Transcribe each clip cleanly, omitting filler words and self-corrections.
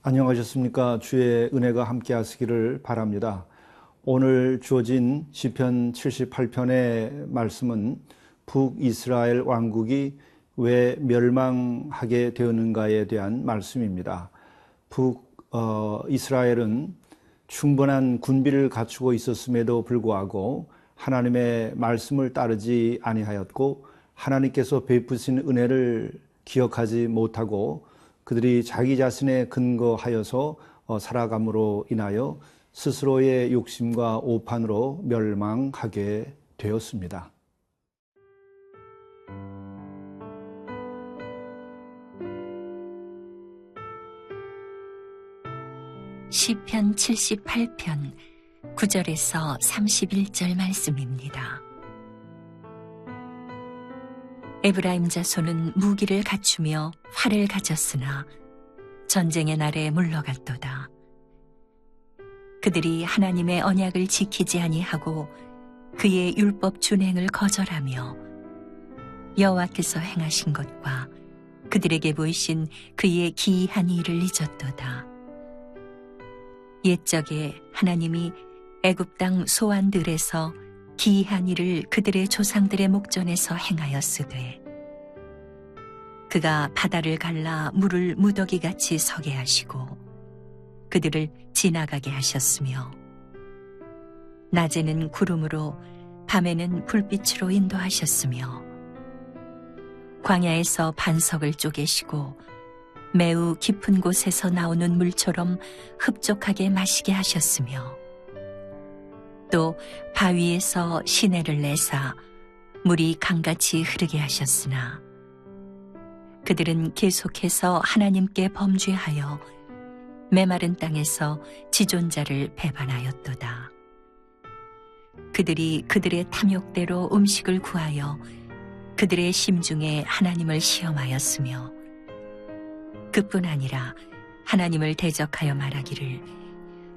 안녕하셨습니까? 주의 은혜가 함께 하시기를 바랍니다. 오늘 주어진 시편 78편의 말씀은 북이스라엘 왕국이 왜 멸망하게 되었는가에 대한 말씀입니다. 북이스라엘은 충분한 군비를 갖추고 있었음에도 불구하고 하나님의 말씀을 따르지 아니하였고 하나님께서 베푸신 은혜를 기억하지 못하고 그들이 자기 자신에 근거하여서 살아감으로 인하여 스스로의 욕심과 오판으로 멸망하게 되었습니다. 시편 78편 9절에서 31절 말씀입니다. 에브라임 자손은 무기를 갖추며 활을 가졌으나 전쟁의 날에 물러갔도다. 그들이 하나님의 언약을 지키지 아니하고 그의 율법 준행을 거절하며 여호와께서 행하신 것과 그들에게 보이신 그의 기이한 일을 잊었도다. 옛적에 하나님이 애굽 땅 소안들에서 기이한 일을 그들의 조상들의 목전에서 행하였으되 그가 바다를 갈라 물을 무더기같이 서게 하시고 그들을 지나가게 하셨으며 낮에는 구름으로 밤에는 불빛으로 인도하셨으며 광야에서 반석을 쪼개시고 매우 깊은 곳에서 나오는 물처럼 흡족하게 마시게 하셨으며 또 바위에서 시내를 내사 물이 강같이 흐르게 하셨으나 그들은 계속해서 하나님께 범죄하여 메마른 땅에서 지존자를 배반하였도다. 그들이 그들의 탐욕대로 음식을 구하여 그들의 심중에 하나님을 시험하였으며 그뿐 아니라 하나님을 대적하여 말하기를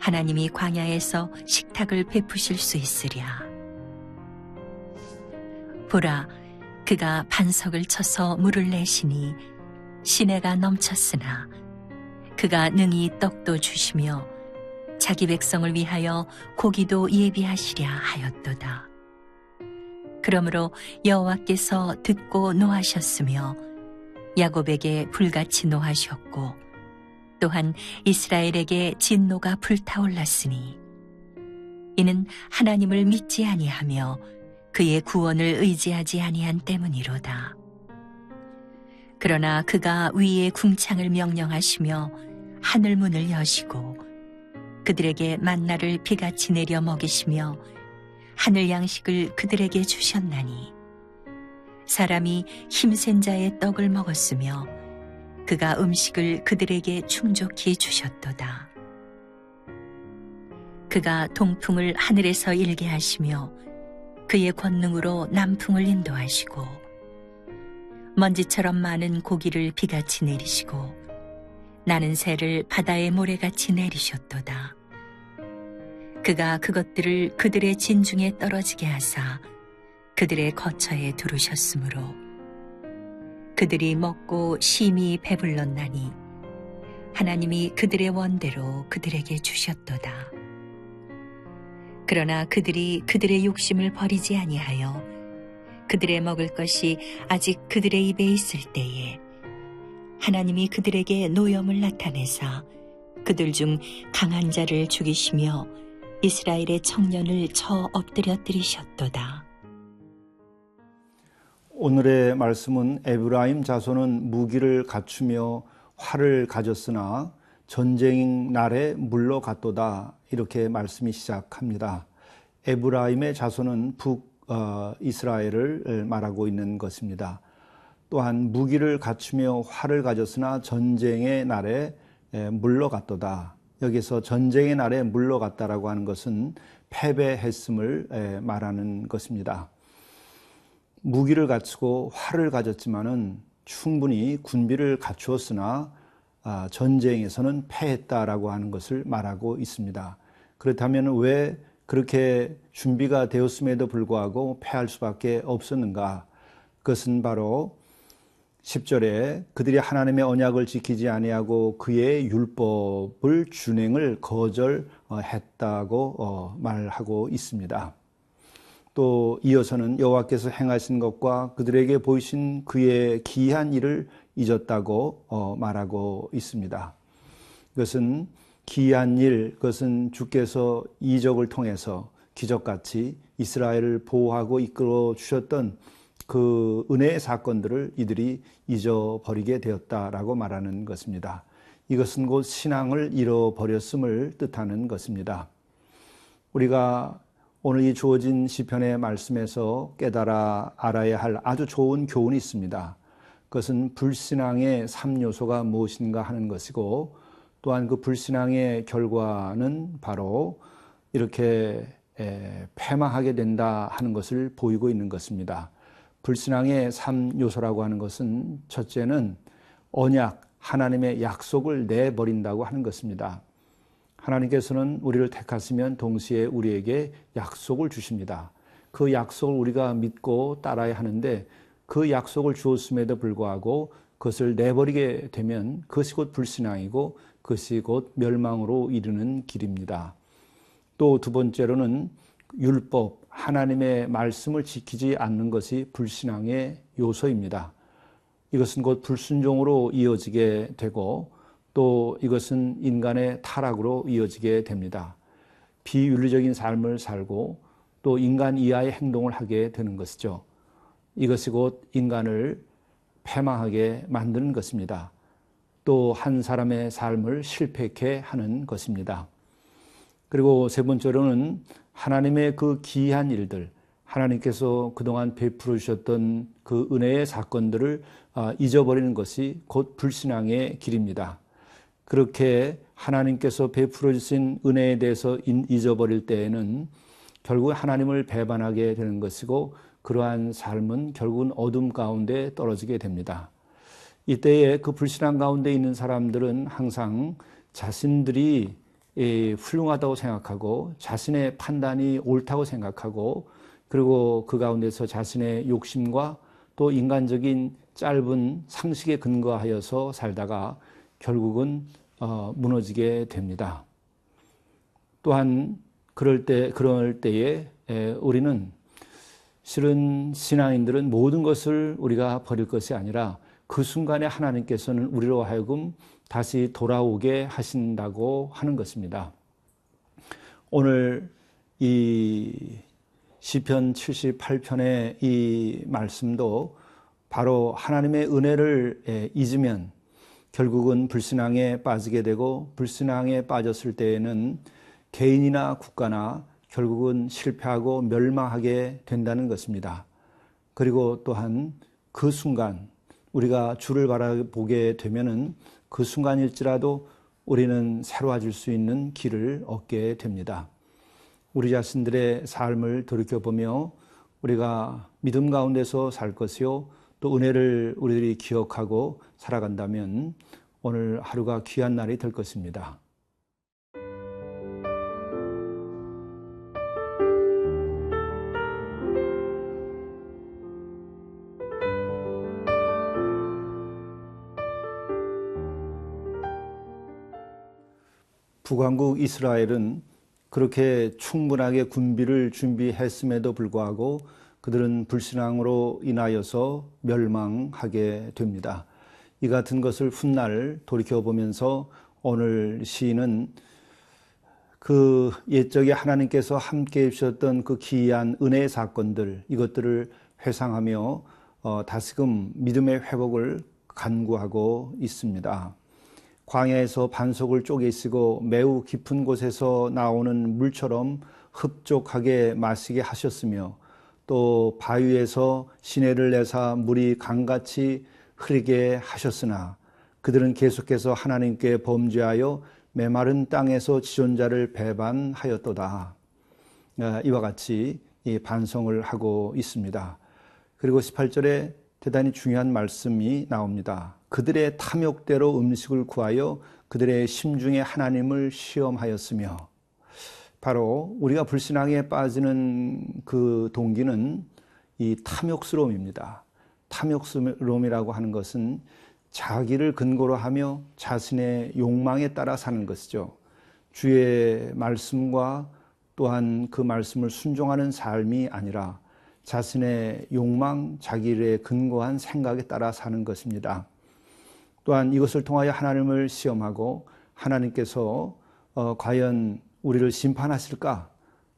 하나님이 광야에서 식탁을 베푸실 수 있으랴. 보라, 그가 반석을 쳐서 물을 내시니 시내가 넘쳤으나 그가 능히 떡도 주시며 자기 백성을 위하여 고기도 예비하시랴 하였도다. 그러므로 여호와께서 듣고 노하셨으며 야곱에게 불같이 노하셨고 또한 이스라엘에게 진노가 불타올랐으니 이는 하나님을 믿지 아니하며 그의 구원을 의지하지 아니한 때문이로다. 그러나 그가 위에 궁창을 명령하시며 하늘 문을 여시고 그들에게 만나를 비같이 내려 먹이시며 하늘 양식을 그들에게 주셨나니 사람이 힘센 자의 떡을 먹었으며 그가 음식을 그들에게 충족히 주셨도다. 그가 동풍을 하늘에서 일게 하시며 그의 권능으로 남풍을 인도하시고 먼지처럼 많은 고기를 비같이 내리시고 나는 새를 바다의 모래같이 내리셨도다. 그가 그것들을 그들의 진중에 떨어지게 하사 그들의 거처에 두르셨으므로 그들이 먹고 심히 배불렀나니 하나님이 그들의 원대로 그들에게 주셨도다. 그러나 그들이 그들의 욕심을 버리지 아니하여 그들의 먹을 것이 아직 그들의 입에 있을 때에 하나님이 그들에게 노염을 나타내사 그들 중 강한 자를 죽이시며 이스라엘의 청년을 쳐 엎드려뜨리셨도다. 오늘의 말씀은 에브라임 자손은 무기를 갖추며 활을 가졌으나 전쟁 날에 물러갔도다, 이렇게 말씀이 시작합니다. 에브라임의 자손은 북이스라엘을 말하고 있는 것입니다. 또한 무기를 갖추며 활을 가졌으나 전쟁의 날에 물러갔도다. 여기서 전쟁의 날에 물러갔다라고 하는 것은 패배했음을 말하는 것입니다. 무기를 갖추고 활을 가졌지만은 충분히 군비를 갖추었으나 전쟁에서는 패했다라고 하는 것을 말하고 있습니다. 그렇다면 왜 그렇게 준비가 되었음에도 불구하고 패할 수밖에 없었는가? 그것은 바로 10절에 그들이 하나님의 언약을 지키지 아니하고 그의 율법을 준행을 거절했다고 말하고 있습니다. 또 이어서는 여호와께서 행하신 것과 그들에게 보이신 그의 기이한 일을 잊었다고 말하고 있습니다. 그것은 기이한 일, 그것은 주께서 이적을 통해서 기적같이 이스라엘을 보호하고 이끌어 주셨던 그 은혜의 사건들을 이들이 잊어버리게 되었다라고 말하는 것입니다. 이것은 곧 신앙을 잃어버렸음을 뜻하는 것입니다. 우리가 오늘 이 주어진 시편의 말씀에서 깨달아 알아야 할 아주 좋은 교훈이 있습니다. 그것은 불신앙의 3요소가 무엇인가 하는 것이고, 또한 그 불신앙의 결과는 바로 이렇게 패망하게 된다 하는 것을 보이고 있는 것입니다. 불신앙의 3요소라고 하는 것은 첫째는 언약, 하나님의 약속을 내버린다고 하는 것입니다. 하나님께서는 우리를 택하시면 동시에 우리에게 약속을 주십니다. 그 약속을 우리가 믿고 따라야 하는데 그 약속을 주었음에도 불구하고 그것을 내버리게 되면 그것이 곧 불신앙이고 그것이 곧 멸망으로 이르는 길입니다. 또 두 번째로는 율법, 하나님의 말씀을 지키지 않는 것이 불신앙의 요소입니다. 이것은 곧 불순종으로 이어지게 되고 또 이것은 인간의 타락으로 이어지게 됩니다. 비윤리적인 삶을 살고 또 인간 이하의 행동을 하게 되는 것이죠. 이것이 곧 인간을 패망하게 만드는 것입니다. 또 한 사람의 삶을 실패케 하는 것입니다. 그리고 세 번째로는 하나님의 그 기이한 일들, 하나님께서 그동안 베풀어 주셨던 그 은혜의 사건들을 잊어버리는 것이 곧 불신앙의 길입니다. 그렇게 하나님께서 베풀어 주신 은혜에 대해서 잊어버릴 때에는 결국 하나님을 배반하게 되는 것이고 그러한 삶은 결국은 어둠 가운데 떨어지게 됩니다. 이때에 그 불신앙 가운데 있는 사람들은 항상 자신들이 훌륭하다고 생각하고 자신의 판단이 옳다고 생각하고 그리고 그 가운데서 자신의 욕심과 또 인간적인 짧은 상식에 근거하여서 살다가 결국은 무너지게 됩니다. 또한 그럴 때에 우리는 실은 신앙인들은 모든 것을 우리가 버릴 것이 아니라 그 순간에 하나님께서는 우리로 하여금 다시 돌아오게 하신다고 하는 것입니다. 오늘 이 시편 78편의 이 말씀도 바로 하나님의 은혜를 잊으면 결국은 불신앙에 빠지게 되고 불신앙에 빠졌을 때에는 개인이나 국가나 결국은 실패하고 멸망하게 된다는 것입니다. 그리고 또한 그 순간 우리가 주를 바라보게 되면은 그 순간일지라도 우리는 새로워질 수 있는 길을 얻게 됩니다. 우리 자신들의 삶을 돌이켜보며 우리가 믿음 가운데서 살 것이요 또 은혜를 우리들이 기억하고 살아간다면 오늘 하루가 귀한 날이 될 것입니다. 북왕국 이스라엘은 그렇게 충분하게 군비를 준비했음에도 불구하고 그들은 불신앙으로 인하여서 멸망하게 됩니다. 이 같은 것을 훗날 돌이켜보면서 오늘 시인은 그 옛적에 하나님께서 함께 해주셨던 그 기이한 은혜의 사건들 이것들을 회상하며 다시금 믿음의 회복을 간구하고 있습니다. 광야에서 반석을 쪼개시고 매우 깊은 곳에서 나오는 물처럼 흡족하게 마시게 하셨으며 또 바위에서 시내를 내사 물이 강같이 흐르게 하셨으나 그들은 계속해서 하나님께 범죄하여 메마른 땅에서 지존자를 배반하였도다. 이와 같이 이 반성을 하고 있습니다. 그리고 18절에 대단히 중요한 말씀이 나옵니다. 그들의 탐욕대로 음식을 구하여 그들의 심중에 하나님을 시험하였으며 바로 우리가 불신앙에 빠지는 그 동기는 이 탐욕스러움입니다. 탐욕스러움이라고 하는 것은 자기를 근거로 하며 자신의 욕망에 따라 사는 것이죠. 주의 말씀과 또한 그 말씀을 순종하는 삶이 아니라 자신의 욕망, 자기를 근거한 생각에 따라 사는 것입니다. 또한 이것을 통하여 하나님을 시험하고 하나님께서 과연 우리를 심판하실까?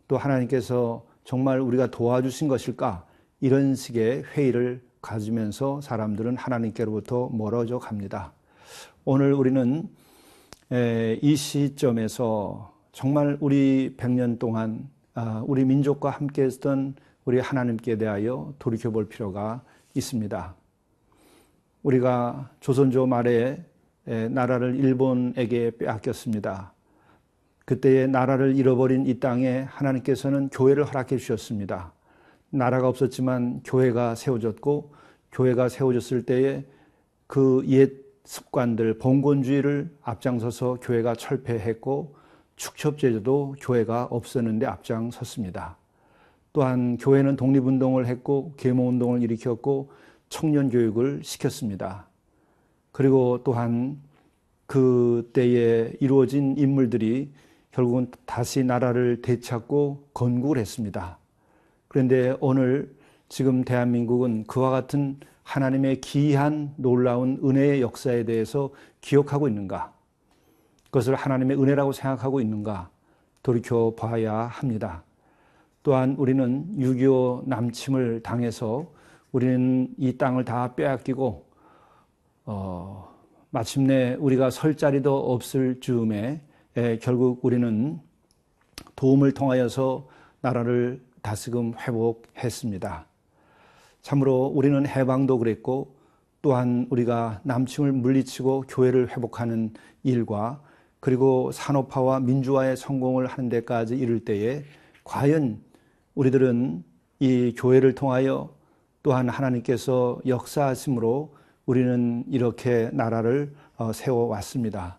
또 하나님께서 정말 우리가 도와주신 것일까? 이런 식의 회의를 가지면서 사람들은 하나님께로부터 멀어져 갑니다. 오늘 우리는 이 시점에서 정말 우리 100년 동안 우리 민족과 함께 했던 우리 하나님께 대하여 돌이켜볼 필요가 있습니다. 우리가 조선조 말에 나라를 일본에게 빼앗겼습니다. 그때의 나라를 잃어버린 이 땅에 하나님께서는 교회를 허락해 주셨습니다. 나라가 없었지만 교회가 세워졌고, 교회가 세워졌을 때에 그 옛 습관들, 봉건주의를 앞장서서 교회가 철폐했고, 축첩제도도 교회가 없었는데 앞장섰습니다. 또한 교회는 독립운동을 했고, 계몽운동을 일으켰고, 청년교육을 시켰습니다. 그리고 또한 그때에 이루어진 인물들이 결국은 다시 나라를 되찾고 건국을 했습니다. 그런데 오늘 지금 대한민국은 그와 같은 하나님의 기이한 놀라운 은혜의 역사에 대해서 기억하고 있는가? 그것을 하나님의 은혜라고 생각하고 있는가? 돌이켜 봐야 합니다. 또한 우리는 6.25 남침을 당해서 우리는 이 땅을 다 빼앗기고 마침내 우리가 설 자리도 없을 즈음에 결국 우리는 도움을 통하여서 나라를 다시금 회복했습니다. 참으로 우리는 해방도 그랬고, 또한 우리가 남침을 물리치고 교회를 회복하는 일과 그리고 산업화와 민주화의 성공을 하는 데까지 이를 때에 과연 우리들은 이 교회를 통하여 또한 하나님께서 역사하심으로 우리는 이렇게 나라를 세워왔습니다.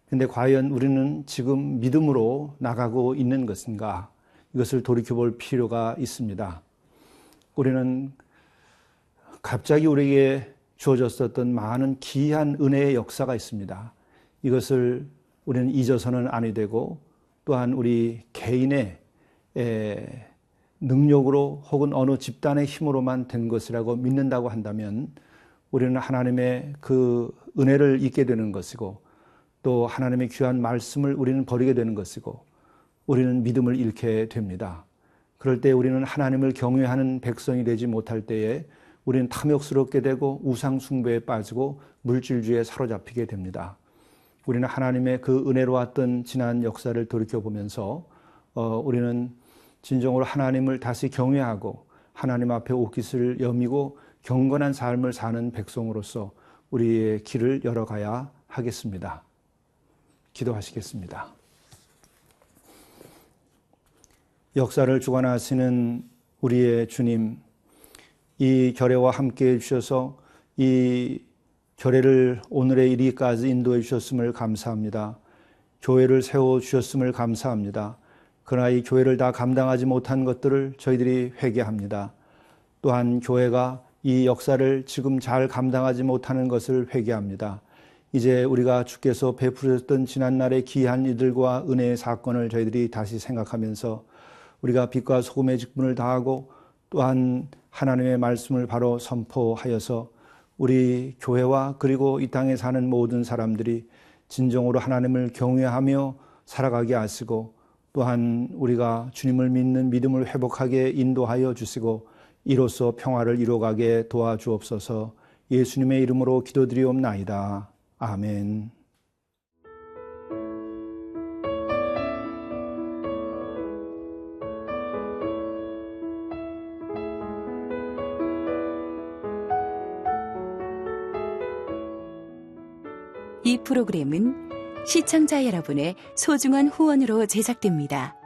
그런데 과연 우리는 지금 믿음으로 나가고 있는 것인가? 이것을 돌이켜볼 필요가 있습니다. 우리는 갑자기 우리에게 주어졌었던 많은 기이한 은혜의 역사가 있습니다. 이것을 우리는 잊어서는 아니 되고, 또한 우리 개인의 능력으로 혹은 어느 집단의 힘으로만 된 것이라고 믿는다고 한다면 우리는 하나님의 그 은혜를 잊게 되는 것이고, 또 하나님의 귀한 말씀을 우리는 버리게 되는 것이고, 우리는 믿음을 잃게 됩니다. 그럴 때 우리는 하나님을 경외하는 백성이 되지 못할 때에 우리는 탐욕스럽게 되고 우상 숭배에 빠지고 물질주의에 사로잡히게 됩니다. 우리는 하나님의 그 은혜로웠던 지난 역사를 돌이켜보면서 우리는 진정으로 하나님을 다시 경외하고 하나님 앞에 옷깃을 여미고 경건한 삶을 사는 백성으로서 우리의 길을 열어가야 하겠습니다. 기도하시겠습니다. 역사를 주관하시는 우리의 주님, 이 결례와 함께 해주셔서 이 결례를 오늘의 이리까지 인도해 주셨음을 감사합니다. 교회를 세워주셨음을 감사합니다. 그러나 이 교회를 다 감당하지 못한 것들을 저희들이 회개합니다. 또한 교회가 이 역사를 지금 잘 감당하지 못하는 것을 회개합니다. 이제 우리가 주께서 베푸셨던 지난날의 기이한 이들과 은혜의 사건을 저희들이 다시 생각하면서 우리가 빛과 소금의 직분을 다하고 또한 하나님의 말씀을 바로 선포하여서 우리 교회와 그리고 이 땅에 사는 모든 사람들이 진정으로 하나님을 경외하며 살아가게 하시고, 또한 우리가 주님을 믿는 믿음을 회복하게 인도하여 주시고 이로써 평화를 이루어가게 도와주옵소서. 예수님의 이름으로 기도드리옵나이다. 아멘. 이 프로그램은 시청자 여러분의 소중한 후원으로 제작됩니다.